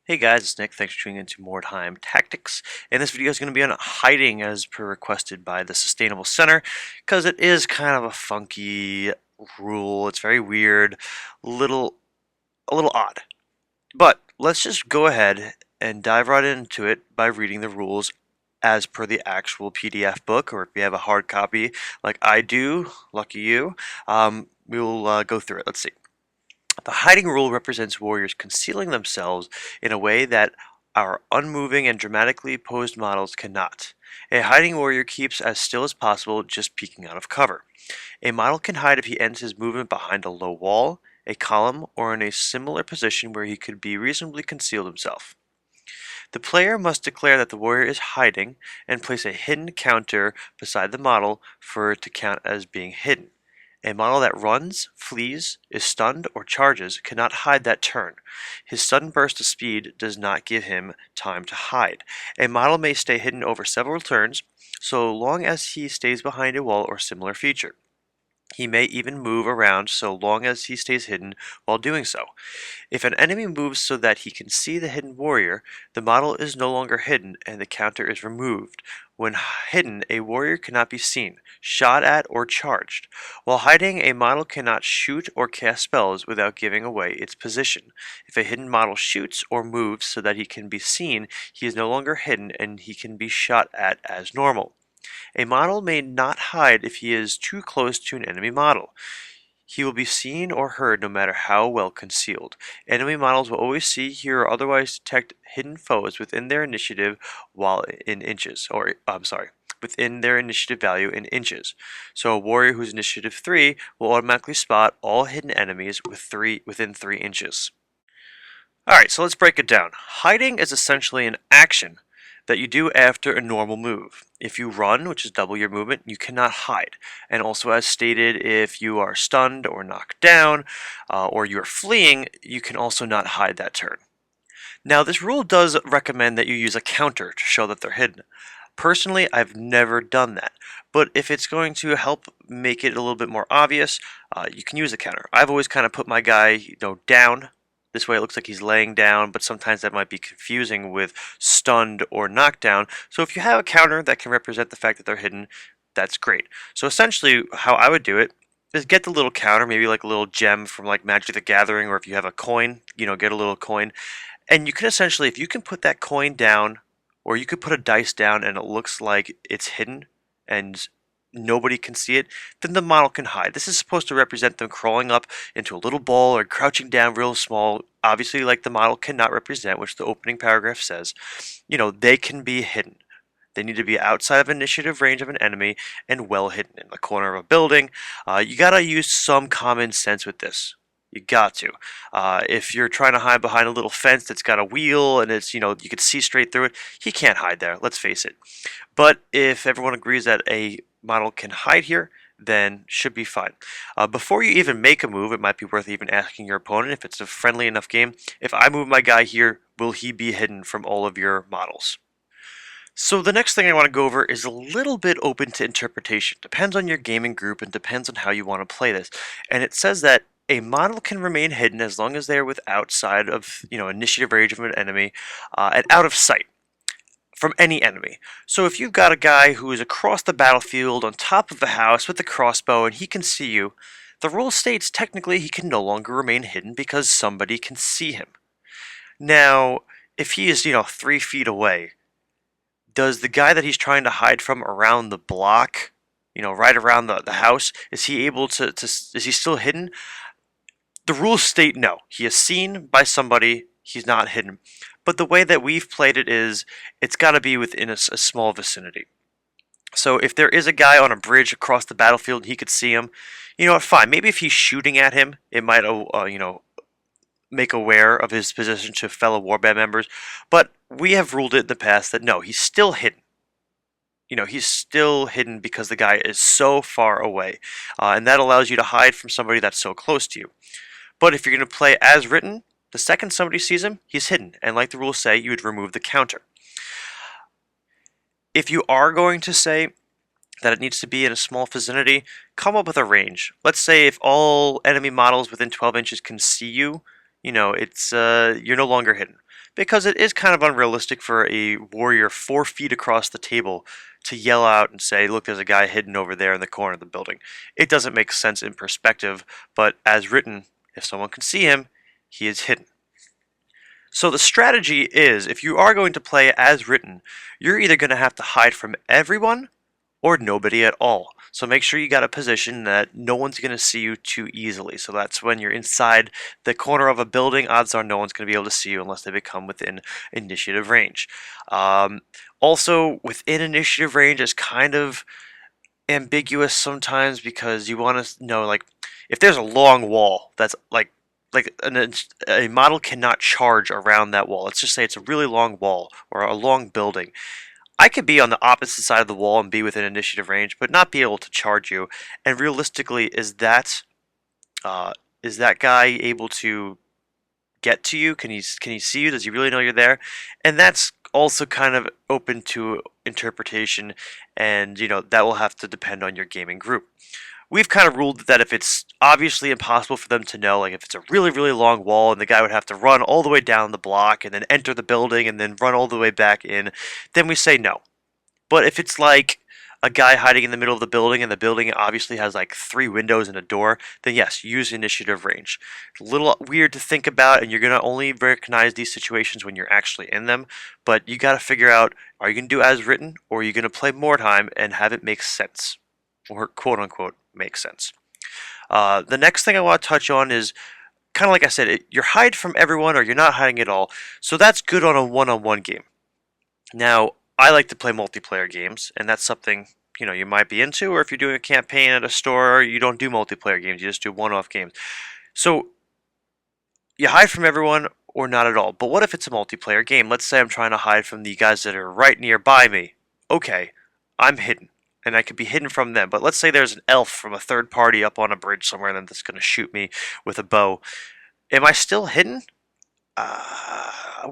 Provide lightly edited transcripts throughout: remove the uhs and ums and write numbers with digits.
Hey guys, it's Nick. Thanks for tuning into Mordheim Tactics. And this video is going to be on hiding as per requested by the Sustainable Center, because it is kind of a funky rule. It's very weird, little a little odd. But let's just go ahead and dive right into it by reading the rules as per the actual PDF book, or if you have a hard copy like I do, lucky you, we'll go through it. Let's see. The hiding rule represents warriors concealing themselves in a way that our unmoving and dramatically posed models cannot. A hiding warrior keeps as still as possible, just peeking out of cover. A model can hide if he ends his movement behind a low wall, a column, or in a similar position where he could be reasonably concealed himself. The player must declare that the warrior is hiding and place a hidden counter beside the model for it to count as being hidden. A model that runs, flees, is stunned, or charges cannot hide that turn. His sudden burst of speed does not give him time to hide. A model may stay hidden over several turns, so long as he stays behind a wall or similar feature. He may even move around so long as he stays hidden while doing so. If an enemy moves so that he can see the hidden warrior, the model is no longer hidden and the counter is removed. When hidden, a warrior cannot be seen, shot at, or charged. While hiding, a model cannot shoot or cast spells without giving away its position. If a hidden model shoots or moves so that he can be seen, he is no longer hidden and he can be shot at as normal. A model may not hide if he is too close to an enemy model. He will be seen or heard no matter how well concealed. Enemy models will always see, hear, or otherwise detect hidden foes within their initiative while in inches, or I'm sorry, within their initiative value in inches. So a warrior who's initiative 3 will automatically spot all hidden enemies within 3 inches. Alright, so let's break it down. Hiding is essentially an action that you do after a normal move. If you run, which is double your movement, you cannot hide. And also, as stated, if you are stunned or knocked down, or you are fleeing, you can also not hide that turn. Now, this rule does recommend that you use a counter to show that they're hidden. Personally, I've never done that, but if it's going to help make it a little bit more obvious, you can use a counter. I've always kind of put my guy, down. This way it looks like he's laying down, but sometimes that might be confusing with stunned or knocked down. So if you have a counter that can represent the fact that they're hidden, that's great. So essentially, how I would do it is get the little counter, maybe like a little gem from like Magic the Gathering, or if you have a coin, get a little coin. And you can essentially, if you can put that coin down, or you could put a dice down and it looks like it's hidden and nobody can see it, then the model can hide. This is supposed to represent them crawling up into a little ball or crouching down real small, obviously like the model cannot represent, which the opening paragraph says. They can be hidden. They need to be outside of initiative range of an enemy and well hidden in the corner of a building. You gotta use some common sense with this. You got to. If you're trying to hide behind a little fence that's got a wheel and it's, you can see straight through it, he can't hide there, let's face it. But if everyone agrees that a model can hide here, then should be fine. Before you even make a move, it might be worth even asking your opponent, if it's a friendly enough game, if I move my guy here, will he be hidden from all of your models? So the next thing I want to go over is a little bit open to interpretation. Depends on your gaming group and depends on how you want to play this. And it says that a model can remain hidden as long as they are with outside of initiative range of an enemy and out of sight from any enemy. So if you've got a guy who is across the battlefield on top of the house with a crossbow and he can see you, the rule states technically he can no longer remain hidden because somebody can see him. Now, if he is 3 feet away, does the guy that he's trying to hide from around the block, right around the house, is he able to is he still hidden? The rules state no. He is seen by somebody, he's not hidden. But the way that we've played it is, it's got to be within a small vicinity. So if there is a guy on a bridge across the battlefield and he could see him, you know what, fine. Maybe if he's shooting at him, it might, make aware of his position to fellow warband members. But we have ruled it in the past that no, he's still hidden. He's still hidden because the guy is so far away. And that allows you to hide from somebody that's so close to you. But if you're going to play as written, the second somebody sees him, he's hidden. And like the rules say, you would remove the counter. If you are going to say that it needs to be in a small vicinity, come up with a range. Let's say if all enemy models within 12 inches can see you, it's you're no longer hidden. because it is kind of unrealistic for a warrior 4 feet across the table to yell out and say, look, there's a guy hidden over there in the corner of the building. It doesn't make sense in perspective, but as written, if someone can see him, he is hidden. So the strategy is, if you are going to play as written, you're either going to have to hide from everyone or nobody at all. So make sure you got a position that no one's going to see you too easily. So that's when you're inside the corner of a building, odds are no one's going to be able to see you unless they become within initiative range. Also, within initiative range is kind of ambiguous sometimes because you want to know, like, if there's a long wall that's a model cannot charge around that wall. Let's just say it's a really long wall or a long building. I could be on the opposite side of the wall and be within initiative range, but not be able to charge you. And realistically, is that guy able to get to you? Can he see you? Does he really know you're there? And that's also kind of open to interpretation, and that will have to depend on your gaming group. We've kind of ruled that if it's obviously impossible for them to know, like if it's a really, really long wall and the guy would have to run all the way down the block and then enter the building and then run all the way back in, then we say no. But if it's like a guy hiding in the middle of the building and the building obviously has like 3 windows and a door, then yes, use initiative range. It's a little weird to think about, and you're going to only recognize these situations when you're actually in them, but you got to figure out, are you going to do as written, or are you going to play Mordheim and have it make sense? Or quote unquote make sense. The next thing I want to touch on is kind of like I said, you're hide from everyone or you're not hiding at all, so that's good on a one-on-one game. Now, I like to play multiplayer games, and that's something you might be into, or if you're doing a campaign at a store, you don't do multiplayer games, you just do one-off games. So you hide from everyone or not at all. But what if it's a multiplayer game? Let's say I'm trying to hide from the guys that are right nearby me. Okay, I'm hidden, and I could be hidden from them. But let's say there's an elf from a third party up on a bridge somewhere that's going to shoot me with a bow. Am I still hidden?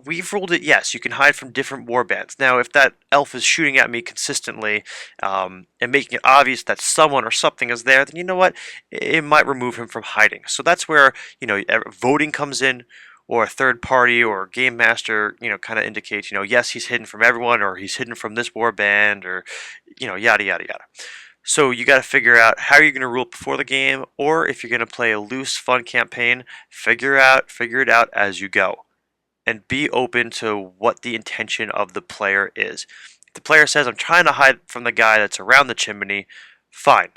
We've ruled it yes, you can hide from different warbands. Now, if that elf is shooting at me consistently and making it obvious that someone or something is there, then you know what? It might remove him from hiding. So that's where, voting comes in, or a third party or game master, kind of indicates, yes, he's hidden from everyone, or he's hidden from this warband, or, yada, yada, yada. So you got to figure out how you're going to rule it before the game, or if you're going to play a loose, fun campaign, figure it out as you go, and be open to what the intention of the player is. If the player says, "I'm trying to hide from the guy that's around the chimney," fine.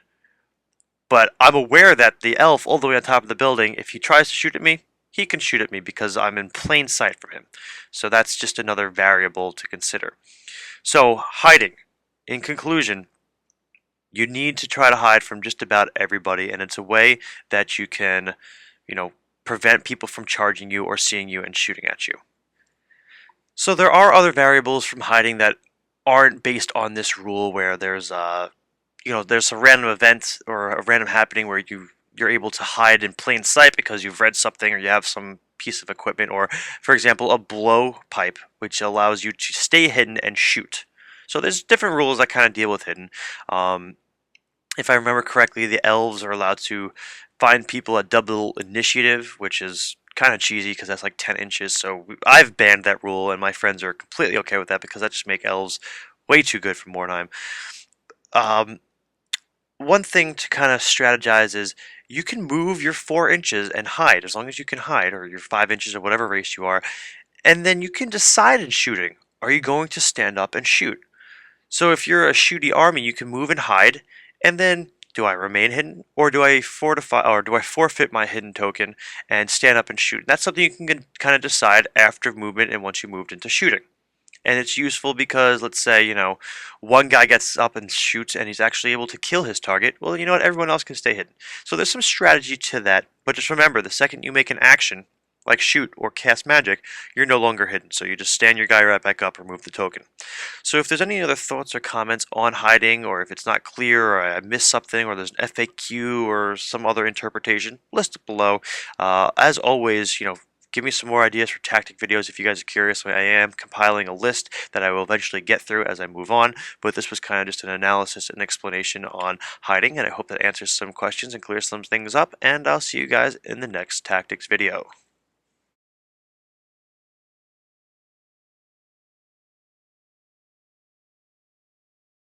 But I'm aware that the elf, all the way on top of the building, if he tries to shoot at me, he can shoot at me because I'm in plain sight from him. So that's just another variable to consider. So hiding. In conclusion, you need to try to hide from just about everybody, and it's a way that you can, prevent people from charging you or seeing you and shooting at you. So there are other variables from hiding that aren't based on this rule, where there's there's a random event or a random happening where you're able to hide in plain sight because you've read something or you have some piece of equipment, or for example a blowpipe, which allows you to stay hidden and shoot. So there's different rules that kind of deal with hidden. If I remember correctly, the elves are allowed to find people at double initiative, which is kind of cheesy because that's like 10 inches. So I've banned that rule, and my friends are completely okay with that because that just make elves way too good for Mordheim. One thing to kind of strategize is you can move your 4 inches and hide as long as you can hide, or your 5 inches or whatever race you are, and then you can decide in shooting, are you going to stand up and shoot? So if you're a shooty army, you can move and hide, and then do I remain hidden, or do I fortify, or do I forfeit my hidden token and stand up and shoot? That's something you can kind of decide after movement and once you moved into shooting. And it's useful because, let's say, one guy gets up and shoots and he's actually able to kill his target. Well, you know what? Everyone else can stay hidden. So there's some strategy to that, but just remember, the second you make an action, like shoot or cast magic, you're no longer hidden. So you just stand your guy right back up or move the token. So if there's any other thoughts or comments on hiding, or if it's not clear, or I missed something, or there's an FAQ or some other interpretation, list it below. As always, give me some more ideas for tactic videos if you guys are curious. I am compiling a list that I will eventually get through as I move on, but this was kind of just an analysis and explanation on hiding, and I hope that answers some questions and clears some things up, and I'll see you guys in the next tactics video.